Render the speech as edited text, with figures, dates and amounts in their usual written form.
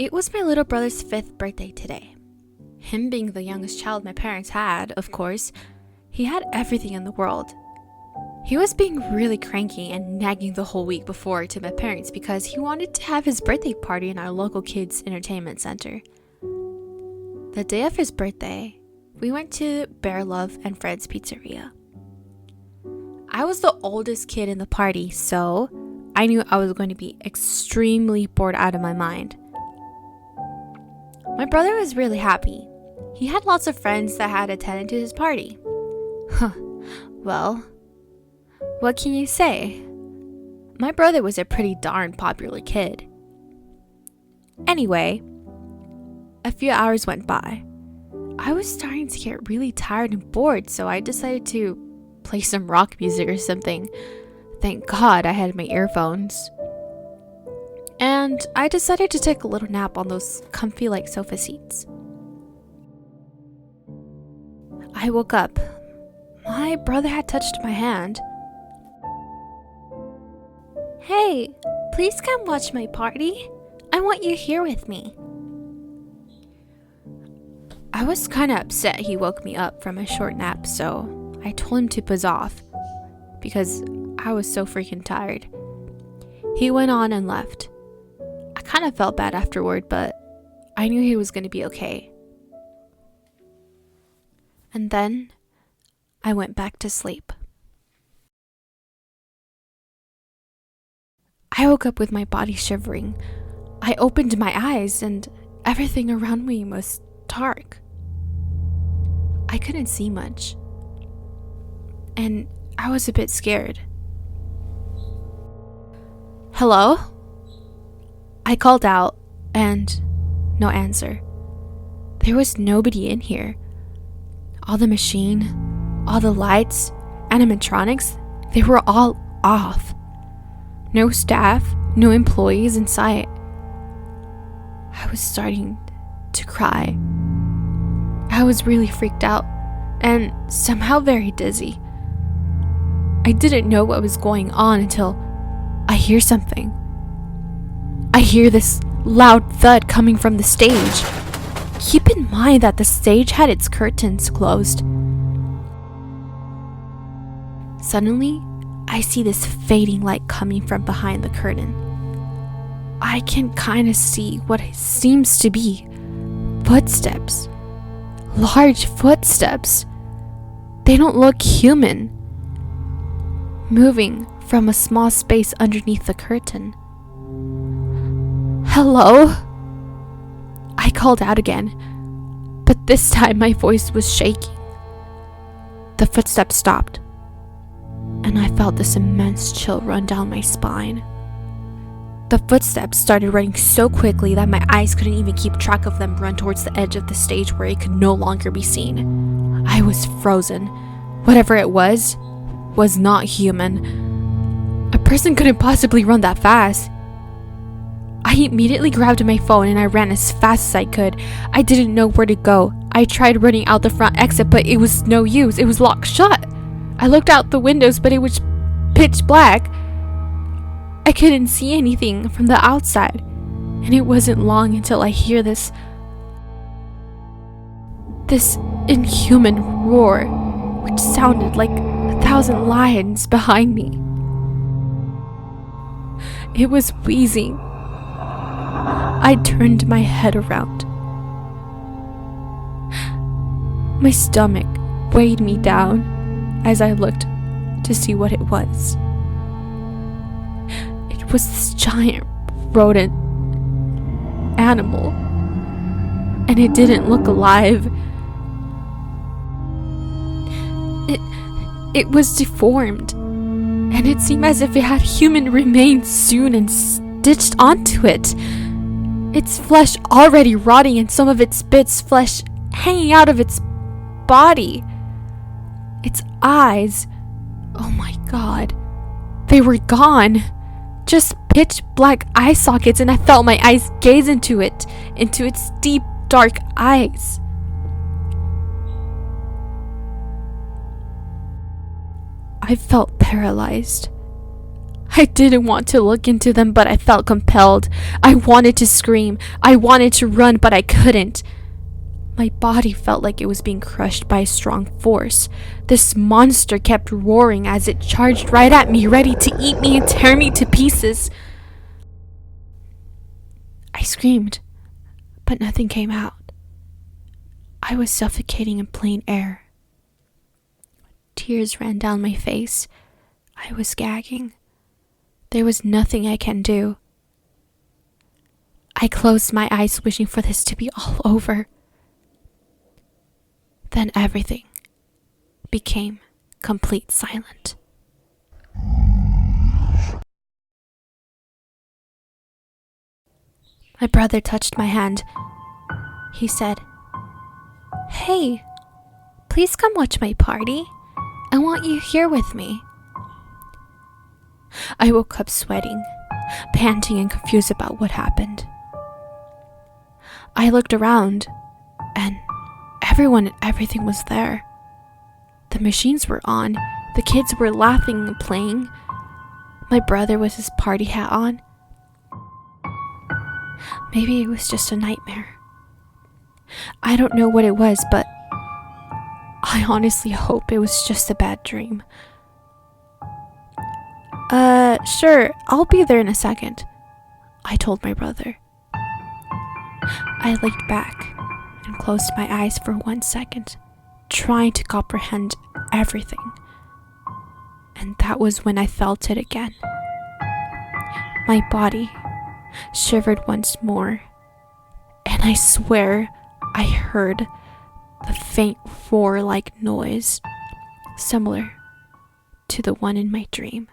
It was my little brother's 5th birthday today. Him being the youngest child my parents had, of course, he had everything in the world. He was being really cranky and nagging the whole week before to my parents because he wanted to have his birthday party in our local kids' entertainment center. The day of his birthday, we went to Bear Love and Fred's Pizzeria. I was the oldest kid in the party, so I knew I was going to be extremely bored out of my mind. My brother was really happy. He had lots of friends that had attended to his party. Well, what can you say? My brother was a pretty darn popular kid. Anyway, a few hours went by. I was starting to get really tired and bored, so I decided to play some rock music or something. Thank God I had my earphones. And I decided to take a little nap on those comfy like sofa seats. I woke up. My brother had touched my hand. "Hey, please come watch my party. I want you here with me." I was kind of upset he woke me up from a short nap, so I told him to buzz off because I was so freaking tired. He went on and left. I kind of felt bad afterward, but I knew he was going to be okay. And then I went back to sleep. I woke up with my body shivering. I opened my eyes and everything around me was dark. I couldn't see much. And I was a bit scared. "Hello?" I called out and no answer. There was nobody in here. All the machine, all the lights, animatronics, they were all off. No staff, no employees in sight. I was starting to cry. I was really freaked out and somehow very dizzy. I didn't know what was going on until I hear something. I hear this loud thud coming from the stage. Keep in mind that the stage had its curtains closed. Suddenly, I see this fading light coming from behind the curtain. I can kind of see what seems to be footsteps. Large footsteps. They don't look human. Moving from a small space underneath the curtain. "Hello?" I called out again, but this time my voice was shaking. The footsteps stopped, and I felt this immense chill run down my spine. The footsteps started running so quickly that my eyes couldn't even keep track of them run towards the edge of the stage where it could no longer be seen. I was frozen. Whatever it was not human. A person couldn't possibly run that fast. I immediately grabbed my phone and I ran as fast as I could. I didn't know where to go. I tried running out the front exit, but it was no use. It was locked shut. I looked out the windows, but it was pitch black. I couldn't see anything from the outside. And it wasn't long until I hear this inhuman roar, which sounded like 1,000 lions behind me. It was wheezing. I turned my head around. My stomach weighed me down as I looked to see what it was. It was this giant rodent animal, and it didn't look alive. It was deformed, and it seemed as if it had human remains sewn and stitched onto it. Its flesh already rotting and some of its bits flesh hanging out of its body. Its eyes, oh my God, they were gone. Just pitch black eye sockets, and I felt my eyes gaze into its deep, dark eyes. I felt paralyzed. I didn't want to look into them, but I felt compelled. I wanted to scream. I wanted to run, but I couldn't. My body felt like it was being crushed by a strong force. This monster kept roaring as it charged right at me, ready to eat me and tear me to pieces. I screamed, but nothing came out. I was suffocating in plain air. Tears ran down my face. I was gagging. There was nothing I can do. I closed my eyes, wishing for this to be all over. Then everything became complete silent. My brother touched my hand. He said, "Hey, please come watch my party. I want you here with me." I woke up sweating, panting and confused about what happened. I looked around, and everyone and everything was there. The machines were on, the kids were laughing and playing. My brother with his party hat on. Maybe it was just a nightmare. I don't know what it was, but I honestly hope it was just a bad dream. Sure, I'll be there in a second," I told my brother. I laid back and closed my eyes for 1 second, trying to comprehend everything. And that was when I felt it again. My body shivered once more, and I swear I heard the faint roar-like noise, similar to the one in my dream.